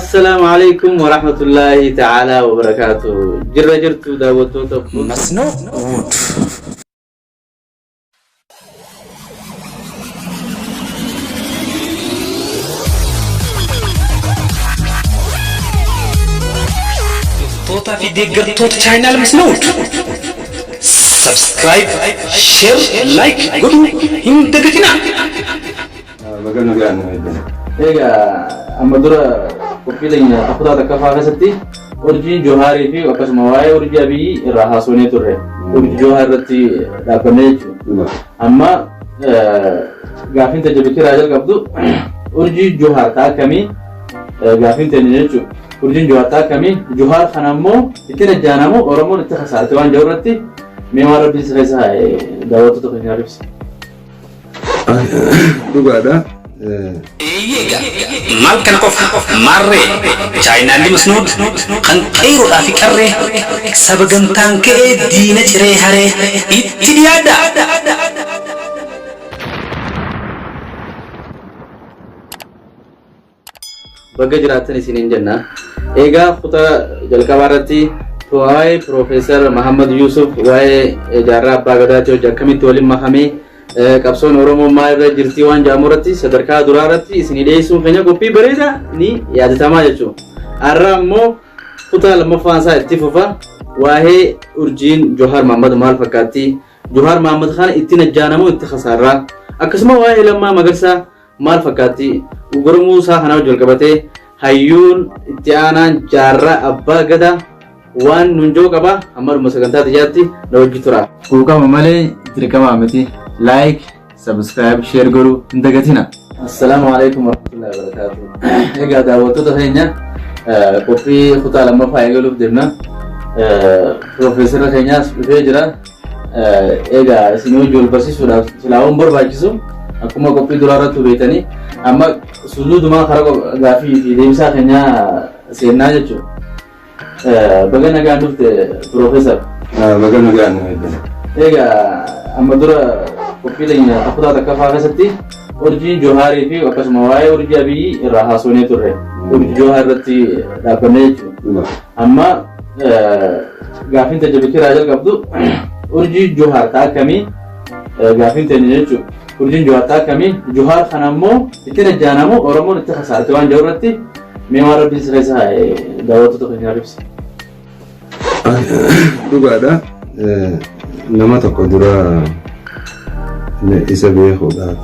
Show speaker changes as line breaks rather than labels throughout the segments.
السلام عليكم ورحمة الله تعالى وبركاته. جرت دعوتو تبو
مسنود توتا في ديجر توتا channel مسنود سبسكرايب شير لايك قولوا هندقتنا
بقولنا قاعد
إيه أما درا وكيلين تقطع تكفى ستي أرجي جوهري في وقت مواي أرجي أبي راح سوني تره أرجي جوهر رتي دابنيج أما غافين تجربتي راجل قبضو أرجي جوهر تا كمي غافين تنيجو أرجي جوهر تا كمي جوهر خنامو إتنا جانامو أورمو نتخسر توان جورتي ميوار بيس خيسها دعوتو تخيني عرفس
دوغادا
مال كان قف مرة چاينا اللي مسنود كان خير في كره سبقن تانك دينة چره هره اتديادا
بقى جراتني سنين جنة إيجا خطا جلكبارتي توای پروفیسر محمد یوسف وای جارا باغدا جو جکمی تولی محمی qabsoon oromoo maayirra jirtii waan jaamurratti sadarkaa duraarratti isinii dhiyeessuun keenya qophii bareeda ni yaadatamaa jechuudha. Har'a immoo kutaa lammaffaan isaa itti fufa waa'ee urjiin Johar Mahammad maal fakkaatti Johar Mahammad Khan ittiin ajjaanamu itti khasaarraa akkasuma waa'ee Lammaa Magarsaa maal fakkaatti gurmuu isaa kana wajjin qabatee hayyuun itti aanaan jaarraa abbaa gadaa waan nunjoo qaba amma sagantaa tijaatti na wajji tura. Kuukama malee dirqama miti. لايك سبسكرايب شير قولوا اندقتنا. السلام عليكم ورحمة الله وبركاته. إيه دعوتو تخينيا كوفي خطا لما فايقلوا بدمنا بروفيسور خينيا فيجرا إيه سنو جول برسي سلاهم برباجسو أكما كوفي دولارة تبيتني أما سلو دما خرق غافي في ديمسا خينيا سيرنا جتشو بغنا قاندوف بروفيسور
بقولنا قاعد
إيه أما درا وكيلين تقطع تكفى ستي أرجي جوهري في وقت مواي أرجي أبي راح سوني تره أرجي جوهر رتي دابنيج أما غافين تجربتي راجل قبضو أرجي جوهر تا كمي غافين تنيجو أرجي جوهر تا كمي جوهر خنامو إتنا جانامو أورمو نتخسر توان جورتي ميوار بيس خيسها دعوتو تخيني عرفس
دوغادا nama tokko dura isa beekuudhaaf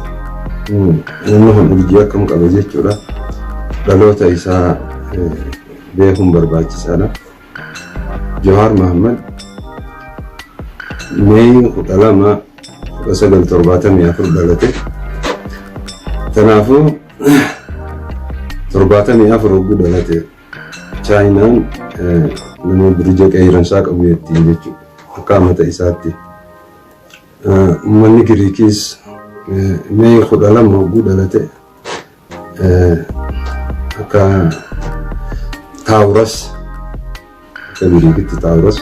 namni kun urjii akkam qaba jechuudha dhaloota isaa beekuun barbaachisaadha. Johar Mahammad Mee 1974 dhalate kanaafuu 74 hogguu dhalate chaayinaan nama birija qeeransaa qabu jettiin jechuudha. Kamata isaatti manni Giriikis Mee 12 hogguu dhalate akka Taawuras akka Giriikitti Taawuras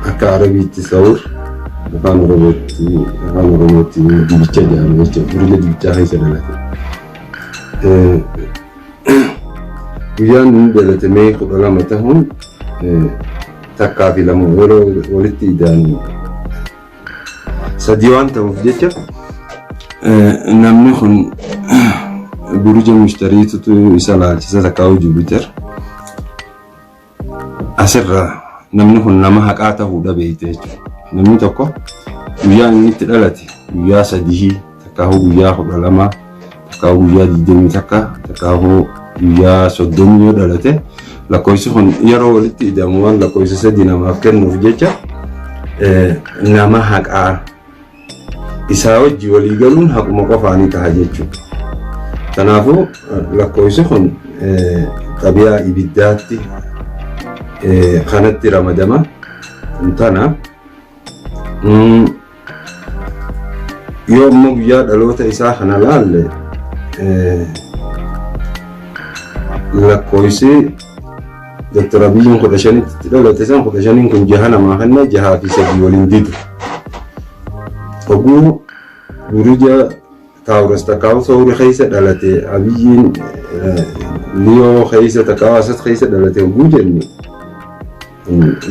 akka Arabiitti Sawur afaan Oromootti dibicha jedhama jechuudha. Birija dibichaa keessa dhalate guyyaan inni dhalate Mee 12 ta'uun takkaa fi lama yeroo walitti ida'an sadii waan ta'uuf jecha namni kun birija mushtariitutu isa laalchisa takkaa'u Jupiter asirra namni kun nama haqaa ta'uu dhabeeyte jechuudha. Namni tokko guyyaan inni itti dhalate guyyaa 3 takkaa'u guyyaa 12 takkaa'u guyyaa 20 takkaa'u guyyaa 30 yoo dhalate lakkoofsi kun yeroo walitti ida'amu waan lakkoofsa 3 namaaf kennuuf jecha nama haqaa isaa wajji walii galuun haquma qofaanii ta'a jechuudha. Kanaafuu lakkoofsi kun xabiyaa ibiddaatti kanatti ramadama. Tana yoo ammoo guyyaa dhaloota isaa kana laalle lakkoofsi Dr. Abiyyiin 15tti dhalate san 15 kun jaha namaa kenna jahaa fi 3 waliin didu. Oguu birija Taawuras takkaa'u Sawuri keessa dhalate Abiyyiin liyoo keessa takka asat keessa dhalate oguu jennu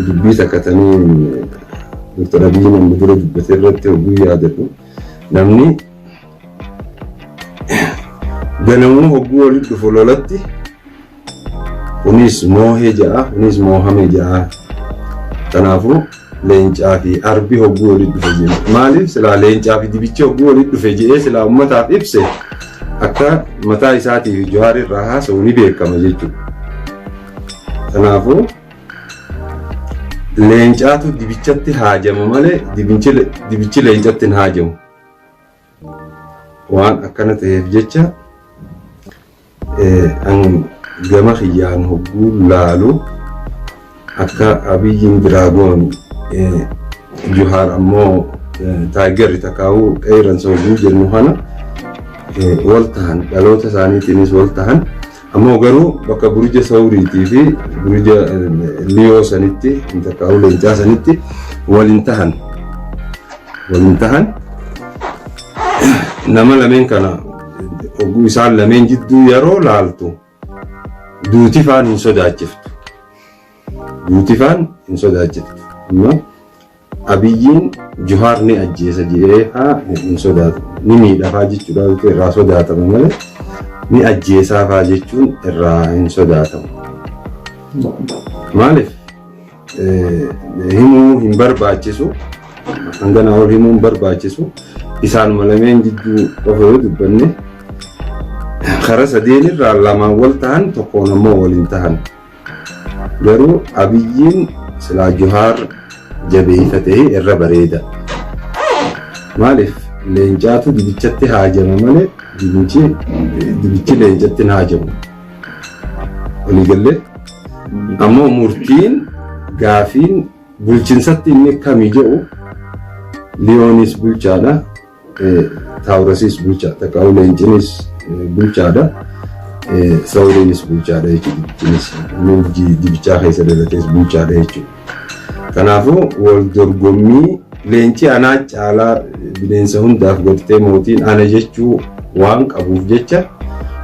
dubbii takkatanii Dr. Abiy namni dura dubbate irratti oguu yaadatu namni ganamuu oguu walitti dhufu lolatti kunis moohee ja'a kunis moohame ja'a kanaafuu leencaa fi arbi oguu walitti dhufe jenna maaliif silaa leencaa fi dibichi oguu walitti dhufe jedhee silaa ummataaf ibse akka mataa isaatiif Jawaar irraa haasa'u ni beekama jechuudha. Kanaafuu leencaatu dibichatti haajama malee dibichi leencatti hin haajamu. Waan akkana ta'eef jecha an gama kiyyaan hogguu laalu akka Abiyyiin Diraagoon Jawaar ammoo Taayigarri takkaa'uu qeeransa hogguu jennu kana wal tahan dhaloota isaaniitiinis wal tahan ammoo garuu bakka Burja Sawuriitii fi Burja Liyoo sanitti takkaa'uu leencaa sanitti waliin tahan nama lameen kana hogguu isaan lameen jidduu yeroo laaltu duuti faan hin sodaachiftu amma Abiyyiin Jawaar ni ajjeesa jedhee hin sodaatu ni miidhafaa jechuudha irraa sodaatama malee ni ajjeesaa faa jechuun irraa hin sodaatamu. Maaliif himuu hin barbaachisu hangana ol himuu hin barbaachisu isaan lameen jidduu qofa yoo dubbanne karaa sadeen irraa lamaan wal tahan tokkoon ammoo waliin tahan garuu Abiyyiin silaa Jawaar jabeeffatee irra bareeda. Maaliif leencaatu dibichatti haajama malee dibichi leencatti hin haajamu. Waliigallee ammoo murtiin gaafiin bulchinsatti inni akkamii jedhu Liyoonis bulchaadha, Taawurasis bulchaadha, takkaa'uu leencinis bulchaadha, Sawuriinis bulchaadha jechuudha. Dibichaa keessa dalatees bulchaadha jechuudha. Kanaafuu wal dorgommii leenci anaa caalaa bineensa hundaaf gartee mootiin ana jechuu waan qabuuf jecha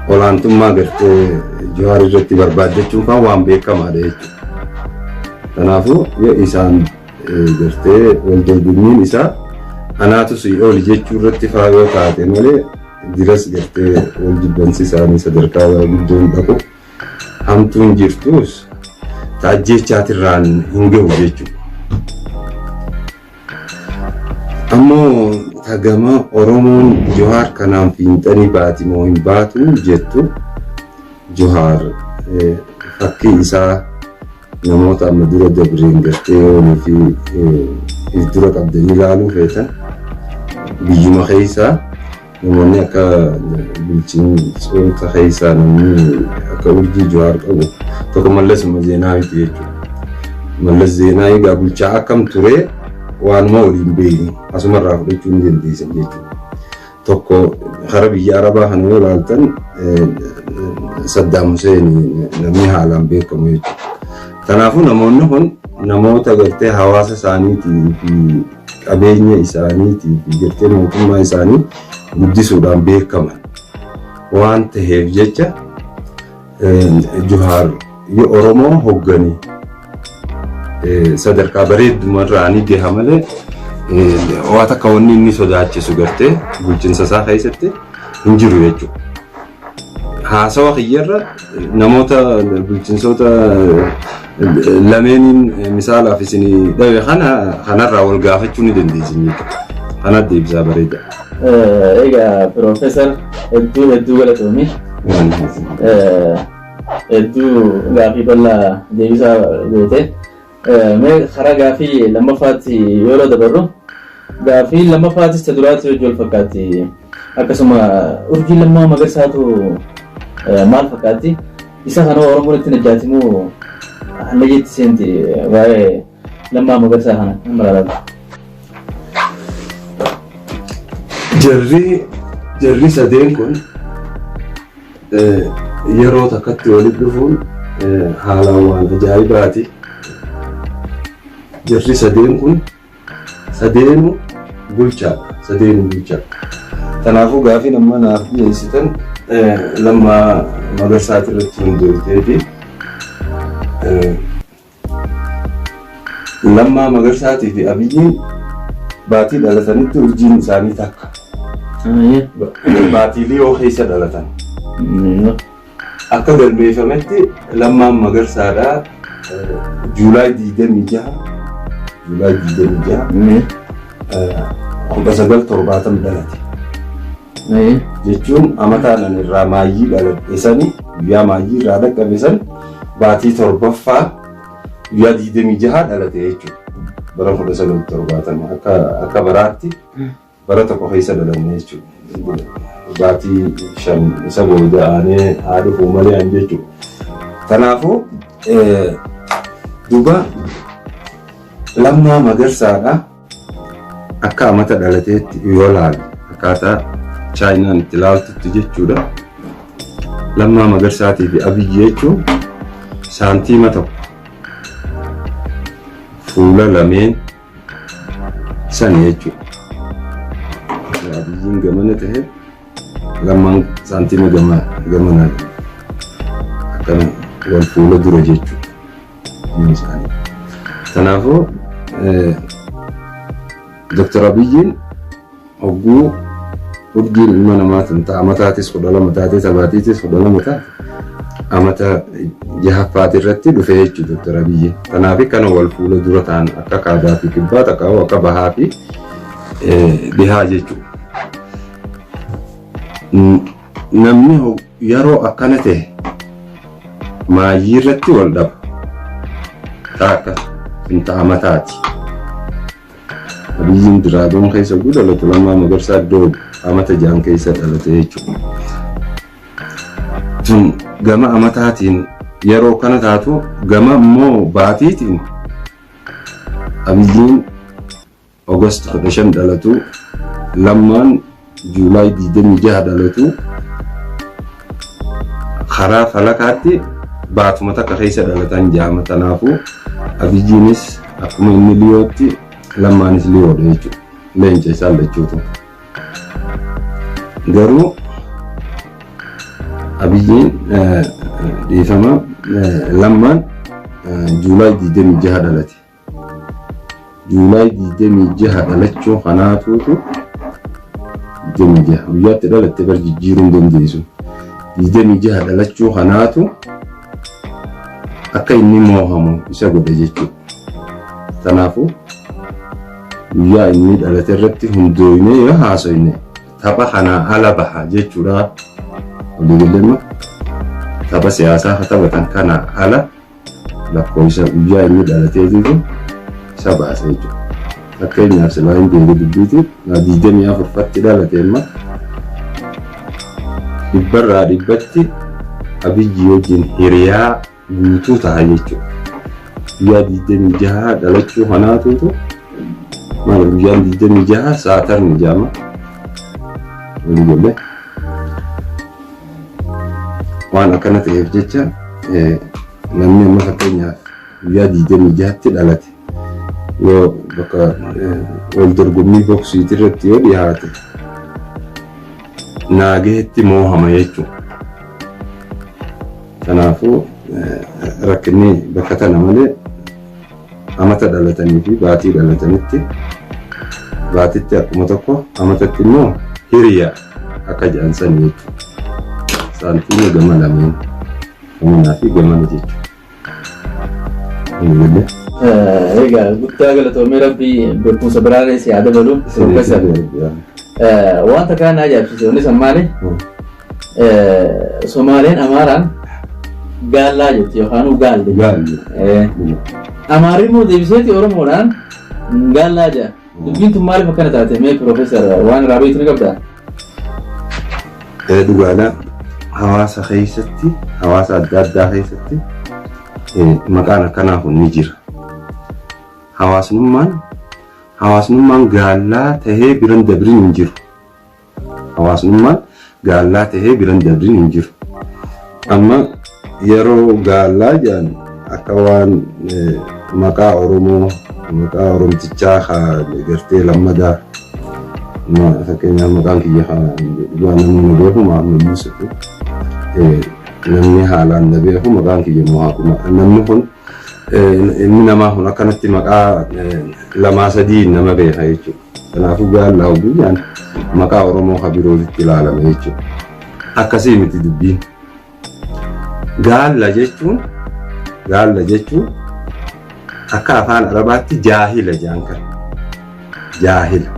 olaantummaa gartee Jawaar irratti barbaaddachuun kan waan beekamaadha jechuudha. Kanaafuu yoo isaan gartee wal dorgommiin isaa anaatu si'ii oli jechuu irratti faa yoo taate malee diras gartee wal jibbansi isaanii sadarkaa guddoon dhaqu hamtuun jirtus taajjechaatirraan hin gahu jechuudha. Ammoo tagama Oromoon Jawaar kanaan fiinxanii baati moo hin baatu jettu Jawaar fakkii isaa namoota amma dura dabreen gartee oolii fi dura qabdanii ilaaluu feetan biyyuma keessaa namoonni akka bulchiinsa keessaa namni akka urjii Jawaar qabu tokko Mallas Zeenaawiiti jechuudha. Mallas Zeenaawii egaa bulchaa akkam ture waanuma waliin beeknu asumarraa fudhachuu ni dandeessan jechuudha. Tokko karaa biyya Arabaa kana yoo ilaaltan Saddaam Huseen namni haalaan beekamu jechuudha. Kanaafuu namoonni kun namoota gartee hawaasa isaaniitii fi qabeenya isaaniitii fi gartee mootummaa isaanii guddisuudhaan beekaman waan ta'eef jecha Jawaar yoo Oromoo hogganii sadarkaa bareeddumarraa ni gaha malee waan akka wanni inni sodaachisu gartee bulchiinsa isaa keessatti hin jiru jechuudha. Haasawa kiyyarra namoota bulchiinsoota lameeniin misaalaaf isinii dhawe kanarraa wal gaafachuu ni dandeessin jechuudha. Kana deebisaa bareeda.
Egaa Piroofeesar hedduu galatoomii. Hedduu gaafii bal'aa deebisaa goote. Mee karaa gaafii lammaffaatti yeroo dabarru gaafii lammaffaattis ta duraatti hojii wal fakkaatti akkasuma urjii lammaa magarsaatu maal fakkaatti isa kana Oromoon itti najjaatimoo hanna jetti seenti waa'ee lammaa magarsaa kana maraalatu.
Jarri sadeen kun yeroo takkatti walitti dhufuun haalaan waan ajaa'ibaati. Jarri sadeen kun sadeenu bulchaadha. Kanaafuu gaafii nama naaf dhiyeessitan Lammaa Magarsaati irratti hundoofteeti. Lammaa Magarsaatii fi Abiyyiin baatii dhalatanitti urjiin isaanii takka. Baatii liyoo keessa dhalatan. Akka galmeeffametti Lammaan Magarsaadhaa Juulaay 26 1970 dhalate. Jechuun amataan irraa maayyii dhaladheessanii guyyaa maayyii irraa dhaqqabeessan baatii torbaffaa guyyaa 26 dhalate jechuudha. Bara 1970 akka baraatti bara tokko keessa dhalanne jechuudha. Baatii 5 isa booda aanee haadhuuf malee an jechuudha. Kanaafuu duba Lammaa Magarsaadhaa akka amata dhalateetti yoo ilaalu akkaataa Chaayinaan itti ilaaltutti jechuudha. Lammaa Magarsaatii fi Abiyyi jechuun saantiima tokko fuula lameen san jechuudha. Abiyyiin gamana ta'e Lammaan saantiima gamanaa akkana wal fuula dura jechuudha. Kanaafuu Dr. Abiyyiin hogguu urjiin ilma namaatiin ta'a amataatis 12 taatee sabaatiitis 12 taate amata jahaffaati irratti dhufee jechuudha Dr. Abiyyiin. Kanaaf kana wal fuula dura ta'an akka kaabaa fi kibbaa takkaa'u akka bahaa fi dhihaa jechuudha. Namni yeroo akkana ta'e maayyii irratti wal dhaba taaka inta amataati. Abiyyiin Diraadoon keessa dhalate Lammaa Magarsaa iddoo amata jaan keessa dhalate jechuudha. Tun gama amataatiin yeroo kana taatu gama immoo baatiitiin Abiyyiin Ogost 15 dhalatu Lammaan Juulaay 26 dhalatu karaa falakaatti baatuma takka keessa dhalatan jaama. Kanaafuu Abiyyiinis akkuma inni liyootti Lammaanis liyoodha jechuudha. Leenca isaan lachuutu. Garuu Abiyyiin dhiifama Lammaan Juulaay 26 dhalate. Juulaay 26 dhalachuu kanaatuutu 26 guyyaatti dhalatte bar jijjiiruun dandeessu. 26 dhalachuu kanaatu akka inni moohamu isa godhe jechuudha. Kanaafuu guyyaa inni dhalate irratti hundooyne yoo haasoyne tapha kanaa ala baha jechuudha. Waliigalama tapha siyaasaa taphatan kanaa ala lakkoofsa guyyaa inni dhalateetiitu isa baasa jechuudha. Fakkeenyaaf silaa hin beeku dubbiitti 24 dhalate imma dhibbarraa dhibbatti Abiyyi wajjin hiriyaa guutuu ta'a jechuudha. Guyyaa 26 dhalachuu kanaatuutu maal guyyaa 26 Saatarni jaama. Waliigalee waan akkana ta'eef jecha namni amma fakkeenyaaf guyyaa 26tti dhalate yoo bakka wal dorgommii boksiitii irratti yoo dhiyaate naageetti moohama jechuudha. Kanaafuu rakkinni bakka tana malee amata dhalatanii fi baatii dhalatanitti baatitti akkuma tokko amatatti immoo hiriyaa akka jaansan jechuudha. Saantiima gama lameen gamanaa fi gamana jechuudha.
Egaa guddaa galatoomee Rabbii beekumsa biraalee si yaada balu Profeesar. Wanta kaan ajaa'ibsiise wanni sammaale Somaaleen Amaaraan gaallaa jetti yookaan gaalli. Amaarri immoo deebiseeti Oromoodhaan gaallaa jedha. Dubbiin tun maaliif akkana taate mee Profeesar waan raabiitu ni qabdaa?
Dhugaadhaa hawaasa keessatti hawaasa adda addaa keessatti maqaan akkanaa kun ni jira. Hawaasnummaan gaallaa tahee biran dabrin hin jiru. Hawaasnummaan gaallaa tahee biran dabrin hin jiru. Amma yeroo gaallaa jedhan akka waan maqaa Oromoo maqaa Oromtichaa gartee lammadaa fakkeenyaaf maqaan kiyya waan namni beeku Muhammad Yusuf namni haalaan na beeku maqaan kiyya Muhammad namni kun inni namaa kun akkanatti maqaa lamaa sadii nama beeka jechuudha. Kanaafuu gaallaa guyyaan maqaa Oromoo kabirootitti ilaalame jechuudha. Akkasii miti dubbiin. Gaalla jechuun akka afaan Arabaatti jaahila jaan kan jaahila.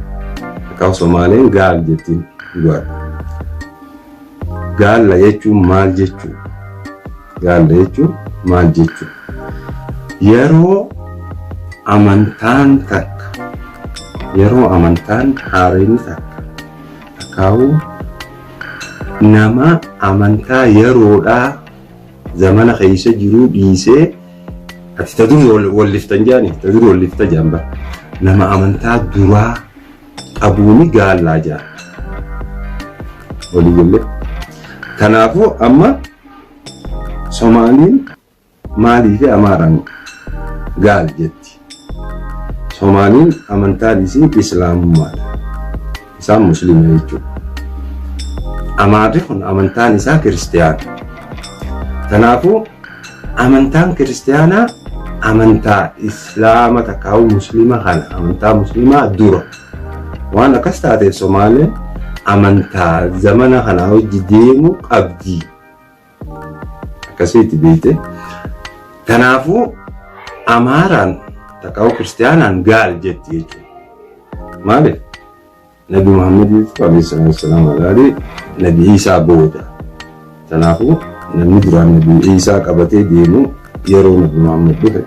Akka Somaaleen gaal jettiin dhugaadha. Gaalla jechuun maal jechuudha? Gaalla jechuun maal jechuudha? Yeroo amantaan haareen takka akkaawu nama amantaa yeroodhaa zamana keessa jiru dhiisee ati tadur walliftan jaani tadur wallifta jamba nama amantaa duraa qabuuni gaallaa jaa walii galle. Kanaafuu amma Somaaliin maalii fi Amaaraan gaal jetti. Somaaliin amantaan isii Islaamummaadha. Isaan Musliima jechuudha. Amaarri kun amantaan isaa Kiristiyaana. Kanaafuu amantaan Kiristiyaanaa amantaa Islaama takkaa'u Musliima kana amantaa Musliimaa dura. Waan akkas taateef Somaaleen amantaa zamana kana hojii deemu qabdi. Akkasitti beekte. Kanaafuu Amaaraan takkaa'u Kiristiyaanaan gaal jetti jechuudha. Maaliif? Nabi Muhammad alayhi salaam alaali Nabi Isaa booda. Kanaafuu namni duraan Nabi Isaa qabatee deemu yeroo Nabi Muhammad dhufe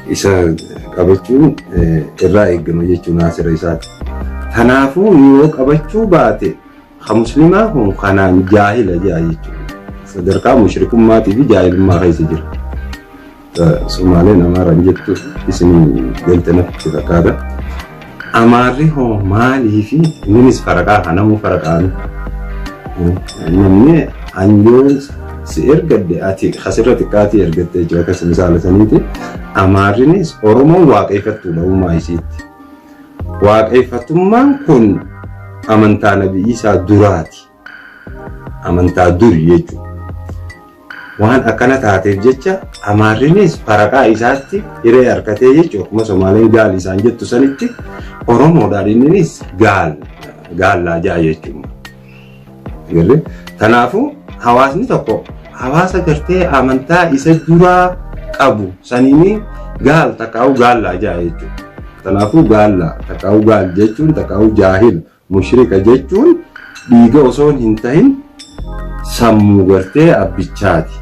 isa qabachuun irraa eegama jechuun asira isaati. Kanaafuu yoo qabachuu baate Musliimaa kun kanaan jaahila jaa jechuudha. Sadarkaa mushrikummaa fi jaahilummaa keessa jira. Somaaleen Amaaraan jettu isin galtanatti fakkaata. Amaarri hoo maalii fi innis faraqaa kanamu faraqaanu. Namni anjoon si ergadde ati asirra xiqqaatii ergatte jechuudha akkas misaala saniiti. Amaarrinis Oromoon waaqeffattuudha uumaa isiitti. Waaqeffattummaan kun amantaa Nabi Isaa duraati. Amantaa duri jechuudha. Waan akkana taateef jecha Amaarrinis faraqaa isaatti hiree harkatee jechuudha. Akkuma Somaaleen gaal isaan jettu sanitti Oromoodhaan innis gaallaa jaa jechuudha. Kanaafuu hawaasni tokko hawaasa gartee amantaa isa duraa qabu saniini gaal takkaa'u gaallaa jaa jechuudha. Kanaafuu gaallaa takkaa'u gaal jechuun takkaa'u jaahil mushrika jechuun dhiiga osoo hin tahin sammuu gartee abbichaati.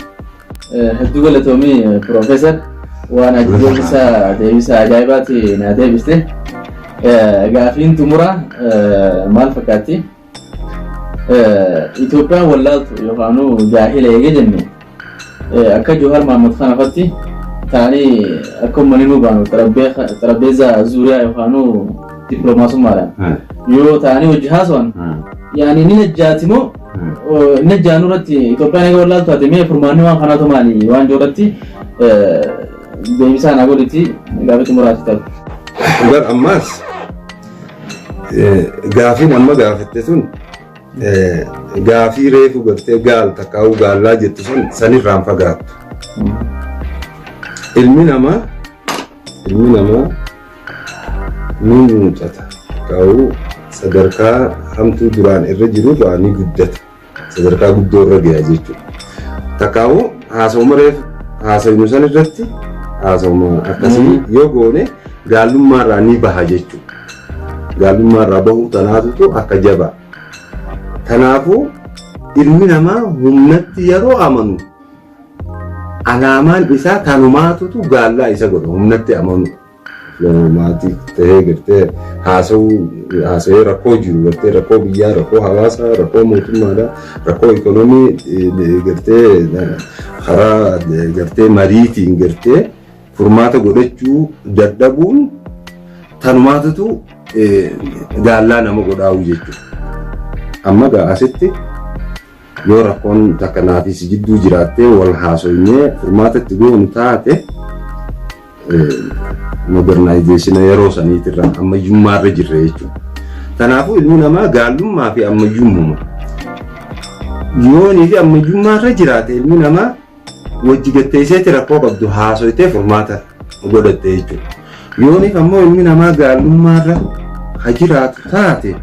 Hedduu galatoomii Profeesar waan deebisa ajaa'ibaati na deebiste. Gaafiin xumura maal fakkaatti? Itoophiyaan wallaaltu yookaan jaahila eegee jenne akka Johaar Mahmud kana fatti taanii akka uummanni nu baanu xarabbeezaa zuuriyaa yookaan dippiloomaasummaadhaan yoo taanii hojii haasawwan yaani ni najjaatimoo najjaanuu irratti Itoophiyaan eegee wallaaltu ati mee furmaanni waan kanaatu maali waan joorratti deebisaan agolitti gaafii xumuraati ta'u.
Dhugaan ammaas gaafiin amma gaafatte sun gaafii reefu gartee gaal takkaa'u gaallaa jettu sun sanirraan fagaattu. Ilmi namaa ni muuxata ta'uu sadarkaa hamtuu duraan irra jiru irraa ni guddata. Sadarkaa guddoo irra gahaa jechuudha. Takkaa'u haasawuma reefu haasawinu san irratti haasawuma akkasii yoo goone gaallummaarraa ni baha jechuudha. Gaallummaarraa bahuu tanaatutu akka jabaa. Kanaafuu ilmi namaa humnatti yeroo amanu alaamaan isaa kanumaatutu gaallaa isa godha humnatti amanu. Maatii ta'ee gartee haasawee rakkoo jiru gartee rakkoo biyyaa rakkoo hawaasaa rakkoo mootummaadhaa rakkoo ikonoomii gartee karaa gartee mariitiin gartee furmaata godhachuu dadhabuun tanumaatutu gaallaa nama godhaawu jechuudha. Amma asitti yoo rakkoon takka naafis jidduu jiraattee wal haasofnee furmaata itti goonu taate modernizeeshinii yeroo saniitirraa ammayyummaarra jirre jechuudha. Kanaafuu ilmi namaa gaallummaa fi ammayyummaa. Yoonii fi ammayyummaa irra jiraate ilmi namaa wajji gatteesseetti rakkoo qabdu haasoytee furmaata godhatte jechuudha. Yooniif ammoo ilmi namaa gaallummaa irra ha jiraatu taate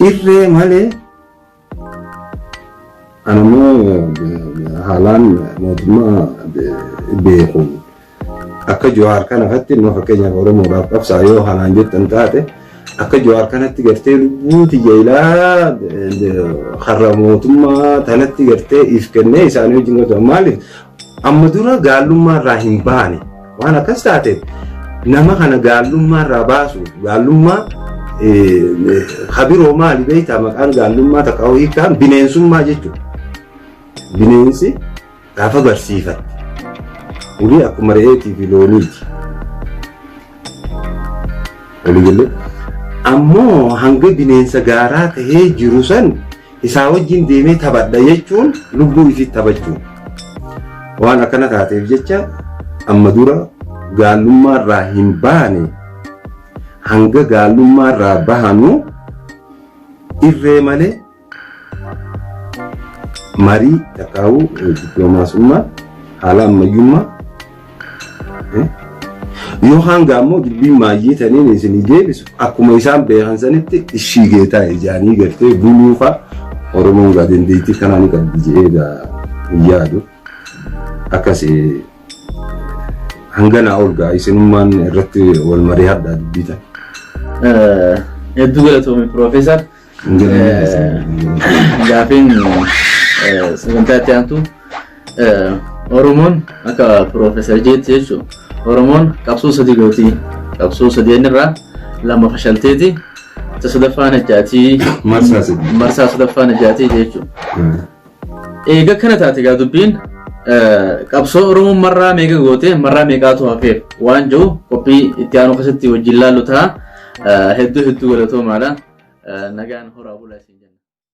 irree malee anammoo haalaan mootummaa beekuun akka Jawaar kana fatti ilma fakkeenyaaf Oromoodhaaf qabsaa yoo hanaan jettan taate akka Jawaar kanatti gartee lubbuu tiyyailaa har'a mootummaa tanatti gartee if kennee isaanii wajjin gatu maaliif amma dura gaallummaa irraa hin baane waan akkas taate nama kana gaallummaa irraa baasu gaallummaa habiroo maali beektaa maqaan gaallummaa takka hiikaan bineensummaa jechuudha. Bineensi gaafa barsiifatti ulii akkuma re'eetii fi looniiti. Waliigalee ammoo hanga bineensa gaaraa tahee jiru san isaa wajjin deemee taphadha jechuun lubbuu ifitti taphachuun waan akkana taateef jecha amma dura gaallummaa irraa hin baane hanga gaallummaa irraa bahanu irree malee marii takkaa'uu dippiloomaasummaa haala ammayyummaa yoo hanga ammoo dubbiin maayyii taniin isin deebisu akkuma isaan beekan sanitti ishii geetaa ijaanii gartee buluufa Oromoon gaa dandeettii kanaan qabdi jedhee yaadu akkas hangana ol gaa isinummaan irratti wal marii haddaa dubbitan.
Hedduu galatoomii Piroofeesar. Gaafiin sagantaa itti aantu Oromoon akka Piroofeesar jeetti jechuudha. Oromoon qabsoo sadii gootii qabsoo sadeen irraa lama fashalteeti sadaffaan ajjaatii marsaa sadaffaan ajjaatii jechuudha. Eega kana taate gaa dubbiin qabsoo Oromoon marraa meeqa goote marraa meeqaatu hafeef waan jiru qophii itti aanu keessatti wajjin laallu ta'a. Hedduu galatoomaadha. Nagaan horaa bulaa.